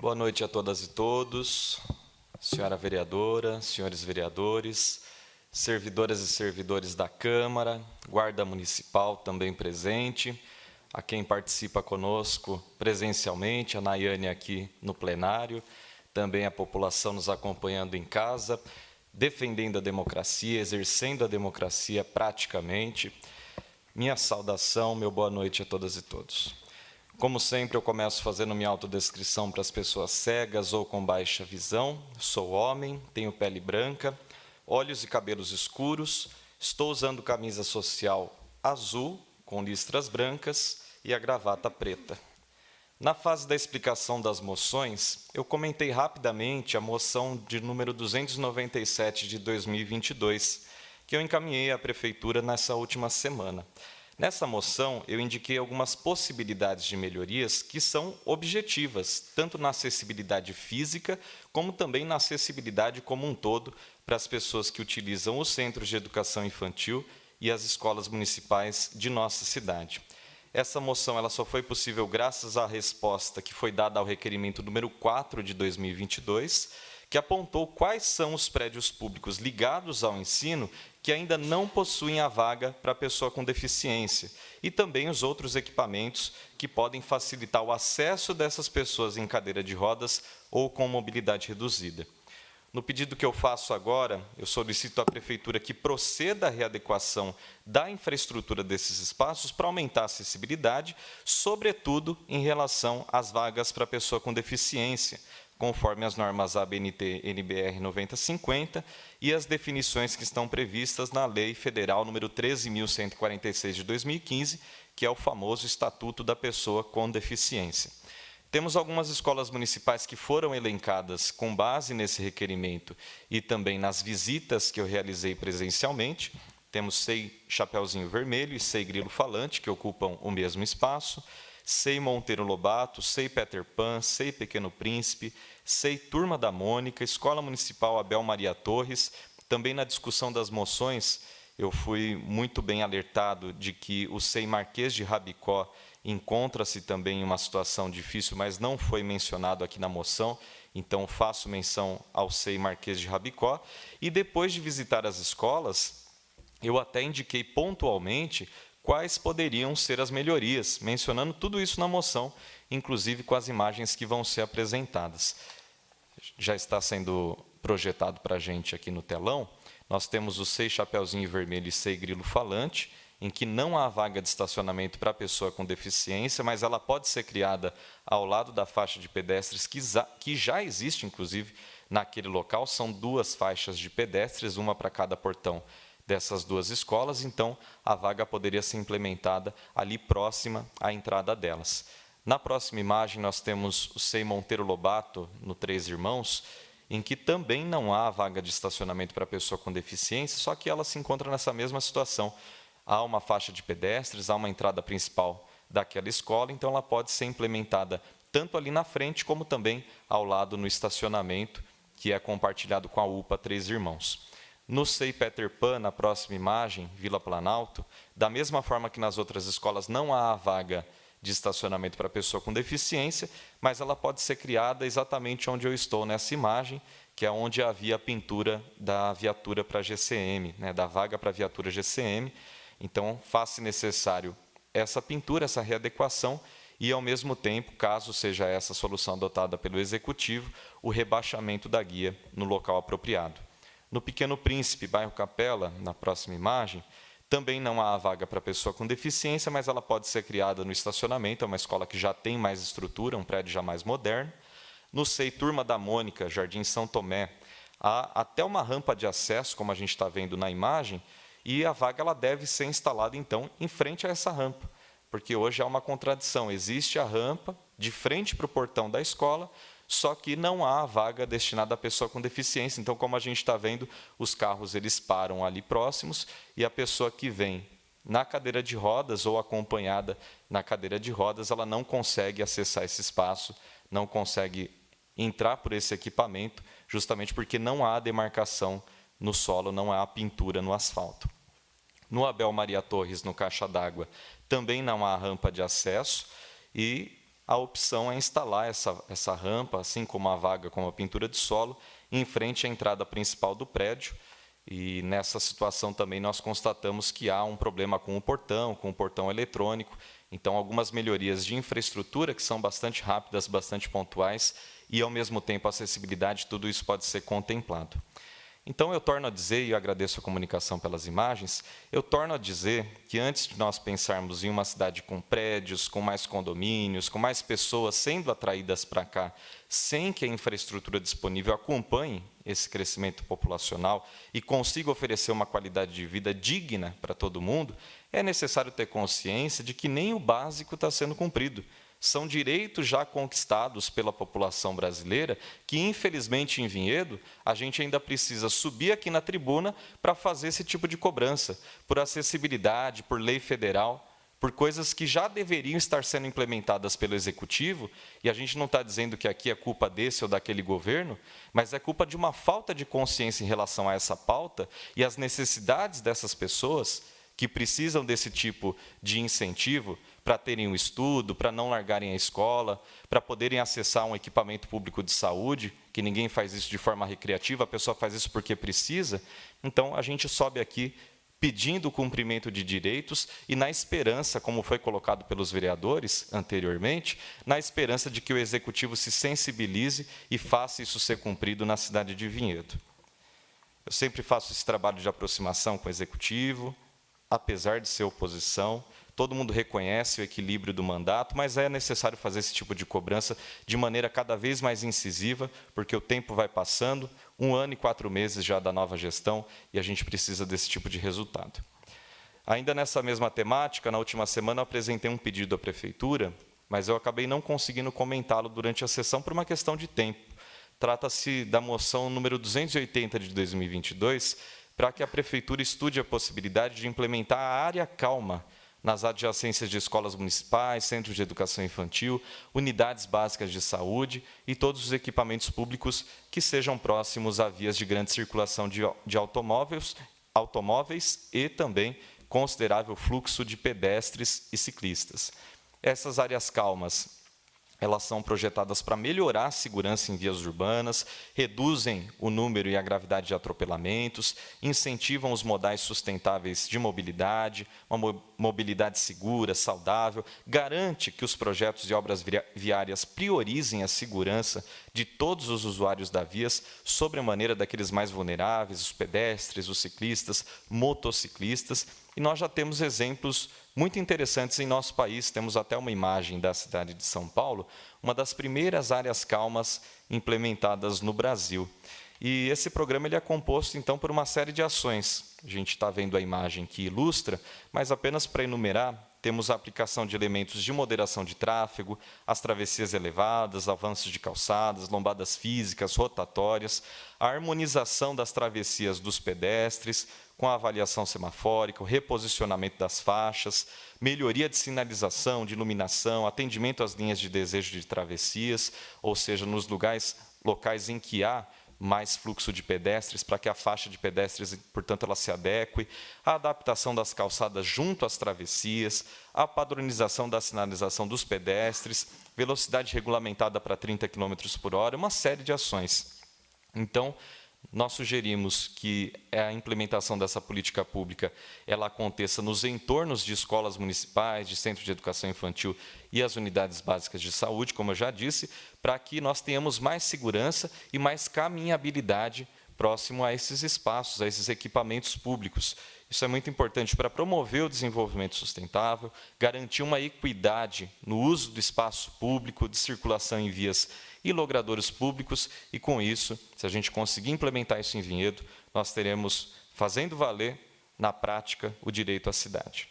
Boa noite a todas e todos, senhora vereadora, senhores vereadores, servidoras e servidores da Câmara, Guarda Municipal também presente, a quem participa conosco presencialmente, a Nayane aqui no plenário, também a população nos acompanhando em casa, defendendo a democracia, exercendo a democracia praticamente. Minha saudação, meu boa noite a todas e todos. Como sempre, eu começo fazendo minha autodescrição para as pessoas cegas ou com baixa visão. Sou homem, tenho pele branca, olhos e cabelos escuros, estou usando camisa social azul, com listras brancas e a gravata preta. Na fase da explicação das moções, eu comentei rapidamente a moção de número 297 de 2022, que eu encaminhei à Prefeitura nessa última semana. Nessa moção, eu indiquei algumas possibilidades de melhorias que são objetivas, tanto na acessibilidade física, como também na acessibilidade como um todo para as pessoas que utilizam os centros de educação infantil e as escolas municipais de nossa cidade. Essa moção ela só foi possível graças à resposta que foi dada ao requerimento número 4 de 2022, que apontou quais são os prédios públicos ligados ao ensino que ainda não possuem a vaga para a pessoa com deficiência, e também os outros equipamentos que podem facilitar o acesso dessas pessoas em cadeira de rodas ou com mobilidade reduzida. No pedido que eu faço agora, eu solicito à Prefeitura que proceda à readequação da infraestrutura desses espaços para aumentar a acessibilidade, sobretudo em relação às vagas para a pessoa com deficiência, conforme as normas ABNT-NBR 9050 e as definições que estão previstas na Lei Federal número 13.146 de 2015, que é o famoso Estatuto da Pessoa com Deficiência. Temos algumas escolas municipais que foram elencadas com base nesse requerimento e também nas visitas que eu realizei presencialmente. Temos SEI Chapeuzinho Vermelho e SEI Grilo Falante, que ocupam o mesmo espaço, SEI Monteiro Lobato, SEI Peter Pan, SEI Pequeno Príncipe, SEI Turma da Mônica, Escola Municipal Abel Maria Torres. Também na discussão das moções, eu fui muito bem alertado de que o SEI Marquês de Rabicó encontra-se também em uma situação difícil, mas não foi mencionado aqui na moção, então faço menção ao SEI Marquês de Rabicó. E depois de visitar as escolas, eu até indiquei pontualmente quais poderiam ser as melhorias, mencionando tudo isso na moção, inclusive com as imagens que vão ser apresentadas. Já está sendo projetado para a gente aqui no telão. Nós temos o SEI Chapeuzinho Vermelho e SEI Grilo Falante, em que não há vaga de estacionamento para a pessoa com deficiência, mas ela pode ser criada ao lado da faixa de pedestres, que já existe, inclusive, naquele local. São 2 faixas de pedestres, uma para cada portão dessas 2 escolas, então a vaga poderia ser implementada ali próxima à entrada delas. Na próxima imagem, nós temos o SEI Monteiro Lobato, no Três Irmãos, em que também não há vaga de estacionamento para a pessoa com deficiência, só que ela se encontra nessa mesma situação. Há uma faixa de pedestres, há uma entrada principal daquela escola, então ela pode ser implementada tanto ali na frente, como também ao lado no estacionamento, que é compartilhado com a UPA Três Irmãos. No SEI Peter Pan, na próxima imagem, Vila Planalto, da mesma forma que nas outras escolas não há vaga de estacionamento para pessoa com deficiência, mas ela pode ser criada exatamente onde eu estou nessa imagem, que é onde havia a pintura da viatura para GCM, da vaga para a viatura GCM. Então, faz-se necessário essa pintura, essa readequação, e, ao mesmo tempo, caso seja essa a solução adotada pelo Executivo, o rebaixamento da guia no local apropriado. No Pequeno Príncipe, bairro Capela, na próxima imagem, também não há vaga para pessoa com deficiência, mas ela pode ser criada no estacionamento, é uma escola que já tem mais estrutura, um prédio já mais moderno. No SEI Turma da Mônica, Jardim São Tomé, há até uma rampa de acesso, como a gente está vendo na imagem, e a vaga ela deve ser instalada, então, em frente a essa rampa, porque hoje há uma contradição. Existe a rampa de frente para o portão da escola, só que não há vaga destinada à pessoa com deficiência. Então, como a gente está vendo, os carros eles param ali próximos e a pessoa que vem na cadeira de rodas ou acompanhada na cadeira de rodas, ela não consegue acessar esse espaço, não consegue entrar por esse equipamento, justamente porque não há demarcação no solo, não há pintura no asfalto. No Abel Maria Torres, no Caixa d'Água, também não há rampa de acesso e a opção é instalar essa rampa, assim como a vaga com a pintura de solo, em frente à entrada principal do prédio. E nessa situação também nós constatamos que há um problema com o portão eletrônico. Então, algumas melhorias de infraestrutura que são bastante rápidas, bastante pontuais, e, ao mesmo tempo, a acessibilidade, tudo isso pode ser contemplado. Então, eu torno a dizer, e eu agradeço a comunicação pelas imagens, eu torno a dizer que antes de nós pensarmos em uma cidade com prédios, com mais condomínios, com mais pessoas sendo atraídas para cá, sem que a infraestrutura disponível acompanhe esse crescimento populacional e consiga oferecer uma qualidade de vida digna para todo mundo, é necessário ter consciência de que nem o básico está sendo cumprido. São direitos já conquistados pela população brasileira que, infelizmente, em Vinhedo, a gente ainda precisa subir aqui na tribuna para fazer esse tipo de cobrança, por acessibilidade, por lei federal, por coisas que já deveriam estar sendo implementadas pelo Executivo, e a gente não está dizendo que aqui é culpa desse ou daquele governo, mas é culpa de uma falta de consciência em relação a essa pauta e as necessidades dessas pessoas que precisam desse tipo de incentivo para terem um estudo, para não largarem a escola, para poderem acessar um equipamento público de saúde, que ninguém faz isso de forma recreativa, a pessoa faz isso porque precisa. Então, a gente sobe aqui pedindo o cumprimento de direitos e na esperança, como foi colocado pelos vereadores anteriormente, na esperança de que o Executivo se sensibilize e faça isso ser cumprido na cidade de Vinhedo. Eu sempre faço esse trabalho de aproximação com o Executivo, apesar de ser oposição, todo mundo reconhece o equilíbrio do mandato, mas é necessário fazer esse tipo de cobrança de maneira cada vez mais incisiva, porque o tempo vai passando, 1 ano e 4 meses já da nova gestão, e a gente precisa desse tipo de resultado. Ainda nessa mesma temática, na última semana eu apresentei um pedido à Prefeitura, mas eu acabei não conseguindo comentá-lo durante a sessão por uma questão de tempo. Trata-se da moção número 280 de 2022, para que a Prefeitura estude a possibilidade de implementar a área calma nas adjacências de escolas municipais, centros de educação infantil, unidades básicas de saúde e todos os equipamentos públicos que sejam próximos a vias de grande circulação de automóveis e também considerável fluxo de pedestres e ciclistas. Essas áreas calmas, elas são projetadas para melhorar a segurança em vias urbanas, reduzem o número e a gravidade de atropelamentos, incentivam os modais sustentáveis de mobilidade, uma mobilidade segura, saudável, garante que os projetos de obras viárias priorizem a segurança de todos os usuários da vias, sobre a maneira daqueles mais vulneráveis, os pedestres, os ciclistas, motociclistas, e nós já temos exemplos muito interessantes em nosso país. Temos até uma imagem da cidade de São Paulo, uma das primeiras áreas calmas implementadas no Brasil. E esse programa ele é composto, então, por uma série de ações. A gente está vendo a imagem que ilustra, mas apenas para enumerar, temos a aplicação de elementos de moderação de tráfego, as travessias elevadas, avanços de calçadas, lombadas físicas, rotatórias, a harmonização das travessias dos pedestres, com a avaliação semafórica, o reposicionamento das faixas, melhoria de sinalização, de iluminação, atendimento às linhas de desejo de travessias, ou seja, nos locais em que há mais fluxo de pedestres, para que a faixa de pedestres, portanto, ela se adeque, a adaptação das calçadas junto às travessias, a padronização da sinalização dos pedestres, velocidade regulamentada para 30 km por hora, uma série de ações. Então, nós sugerimos que a implementação dessa política pública ela aconteça nos entornos de escolas municipais, de centros de educação infantil e as unidades básicas de saúde, como eu já disse, para que nós tenhamos mais segurança e mais caminhabilidade próximo a esses espaços, a esses equipamentos públicos. Isso é muito importante para promover o desenvolvimento sustentável, garantir uma equidade no uso do espaço público, de circulação em vias e logradouros públicos, e com isso, se a gente conseguir implementar isso em Vinhedo, nós teremos, fazendo valer, na prática, o direito à cidade.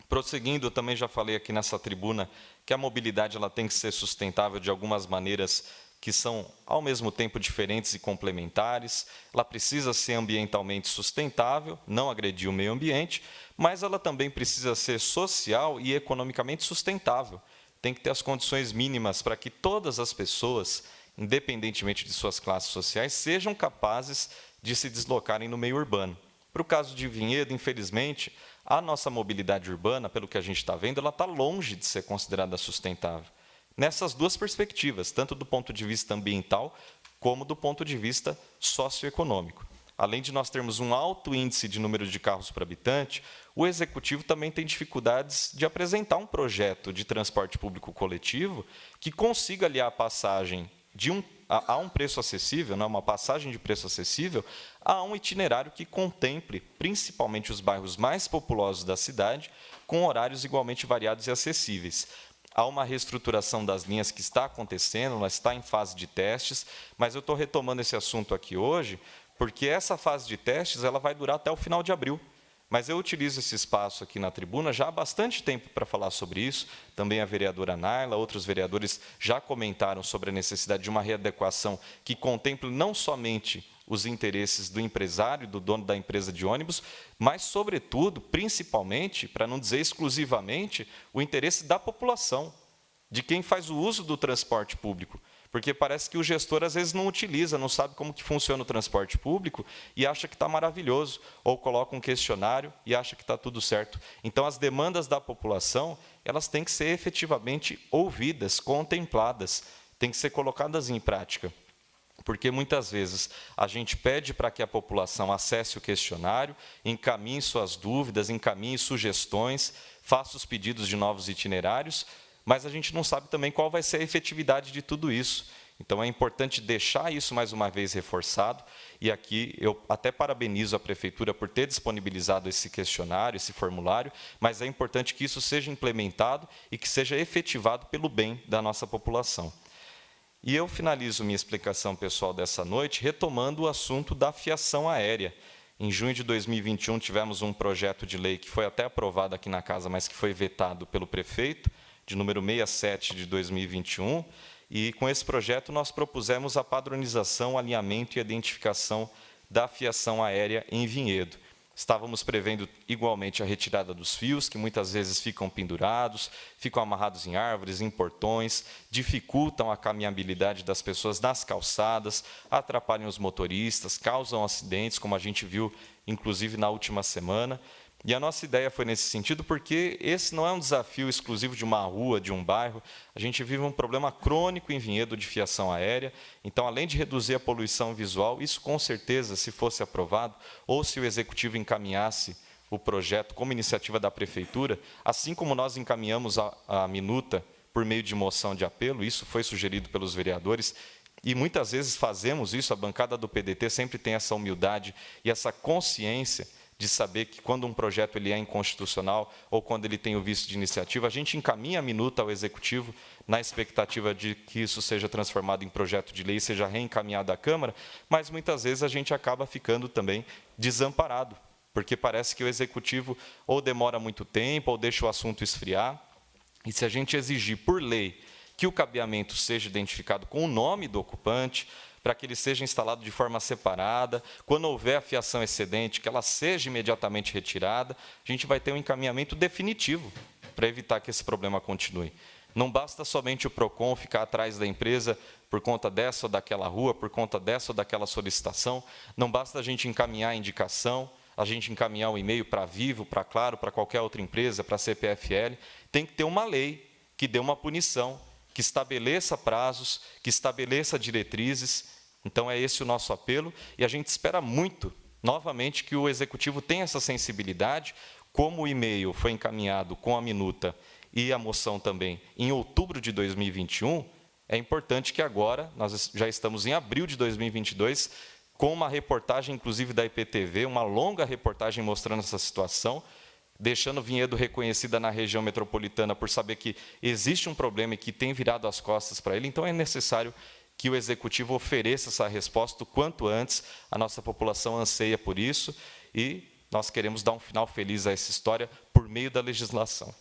Prosseguindo, eu também já falei aqui nessa tribuna que a mobilidade ela tem que ser sustentável de algumas maneiras que são, ao mesmo tempo, diferentes e complementares. Ela precisa ser ambientalmente sustentável, não agredir o meio ambiente, mas ela também precisa ser social e economicamente sustentável. Tem que ter as condições mínimas para que todas as pessoas, independentemente de suas classes sociais, sejam capazes de se deslocarem no meio urbano. Para o caso de Vinhedo, infelizmente, a nossa mobilidade urbana, pelo que a gente está vendo, ela está longe de ser considerada sustentável. nessas duas perspectivas, tanto do ponto de vista ambiental, como do ponto de vista socioeconômico. Além de nós termos um alto índice de número de carros por habitante, o Executivo também tem dificuldades de apresentar um projeto de transporte público coletivo que consiga aliar a passagem a um preço acessível, uma passagem de preço acessível, a um itinerário que contemple principalmente os bairros mais populosos da cidade, com horários igualmente variados e acessíveis. Há uma reestruturação das linhas que está acontecendo, ela está em fase de testes, mas eu estou retomando esse assunto aqui hoje, porque essa fase de testes ela vai durar até o final de abril. Mas eu utilizo esse espaço aqui na tribuna já há bastante tempo para falar sobre isso. Também a vereadora Naila, outros vereadores já comentaram sobre a necessidade de uma readequação que contemple não somente os interesses do empresário, do dono da empresa de ônibus, mas, sobretudo, principalmente, para não dizer exclusivamente, o interesse da população, de quem faz o uso do transporte público. Porque parece que o gestor, às vezes, não utiliza, não sabe como que funciona o transporte público e acha que está maravilhoso, ou coloca um questionário e acha que está tudo certo. Então, as demandas da população, elas têm que ser efetivamente ouvidas, contempladas, têm que ser colocadas em prática. Porque, muitas vezes, a gente pede para que a população acesse o questionário, encaminhe suas dúvidas, encaminhe sugestões, faça os pedidos de novos itinerários, mas a gente não sabe também qual vai ser a efetividade de tudo isso. Então, é importante deixar isso mais uma vez reforçado, e aqui eu até parabenizo a Prefeitura por ter disponibilizado esse questionário, esse formulário, mas é importante que isso seja implementado e que seja efetivado pelo bem da nossa população. E eu finalizo minha explicação pessoal dessa noite retomando o assunto da fiação aérea. Em junho de 2021, tivemos um projeto de lei que foi até aprovado aqui na Casa, mas que foi vetado pelo prefeito, de número 67 de 2021, e com esse projeto nós propusemos a padronização, alinhamento e identificação da fiação aérea em Vinhedo. Estávamos prevendo igualmente a retirada dos fios, que muitas vezes ficam pendurados, ficam amarrados em árvores, em portões, dificultam a caminhabilidade das pessoas nas calçadas, atrapalham os motoristas, causam acidentes, como a gente viu, inclusive, na última semana. E a nossa ideia foi nesse sentido, porque esse não é um desafio exclusivo de uma rua, de um bairro. A gente vive um problema crônico em Vinhedo de fiação aérea. Então, além de reduzir a poluição visual, isso com certeza, se fosse aprovado, ou se o Executivo encaminhasse o projeto como iniciativa da Prefeitura, assim como nós encaminhamos a minuta por meio de moção de apelo, isso foi sugerido pelos vereadores, e muitas vezes fazemos isso, a bancada do PDT sempre tem essa humildade e essa consciência de saber que quando um projeto ele é inconstitucional ou quando ele tem o vício de iniciativa, a gente encaminha a minuta ao Executivo na expectativa de que isso seja transformado em projeto de lei e seja reencaminhado à Câmara, mas muitas vezes a gente acaba ficando também desamparado, porque parece que o Executivo ou demora muito tempo ou deixa o assunto esfriar, e se a gente exigir por lei que o cabeamento seja identificado com o nome do ocupante, para que ele seja instalado de forma separada, quando houver a fiação excedente, que ela seja imediatamente retirada, a gente vai ter um encaminhamento definitivo para evitar que esse problema continue. Não basta somente o PROCON ficar atrás da empresa por conta dessa ou daquela rua, por conta dessa ou daquela solicitação, não basta a gente encaminhar a indicação, a gente encaminhar o e-mail para a Vivo, para a Claro, para qualquer outra empresa, para a CPFL, tem que ter uma lei que dê uma punição, que estabeleça prazos, que estabeleça diretrizes. Então, é esse o nosso apelo, e a gente espera muito, novamente, que o Executivo tenha essa sensibilidade, como o e-mail foi encaminhado com a minuta e a moção também em outubro de 2021, é importante que agora, nós já estamos em abril de 2022, com uma reportagem, inclusive, da IPTV, uma longa reportagem mostrando essa situação, deixando Vinhedo reconhecida na região metropolitana por saber que existe um problema e que tem virado as costas para ele. Então, é necessário que o Executivo ofereça essa resposta o quanto antes. A nossa população anseia por isso e nós queremos dar um final feliz a essa história por meio da legislação.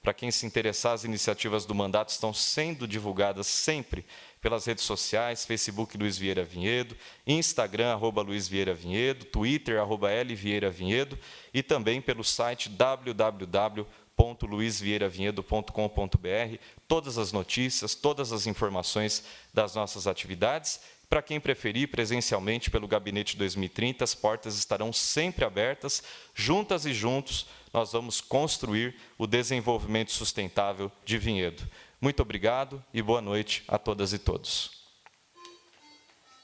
Para quem se interessar, as iniciativas do mandato estão sendo divulgadas sempre pelas redes sociais, Facebook Luiz Vieira Vinhedo, Instagram, @LuizVieiraVinhedo, Twitter, @LVieiraVinhedo, e também pelo site www.luizvieravinhedo.com.br, todas as notícias, todas as informações das nossas atividades. Para quem preferir, presencialmente pelo Gabinete 2030, as portas estarão sempre abertas. Juntas e juntos, nós vamos construir o desenvolvimento sustentável de Vinhedo. Muito obrigado e boa noite a todas e todos.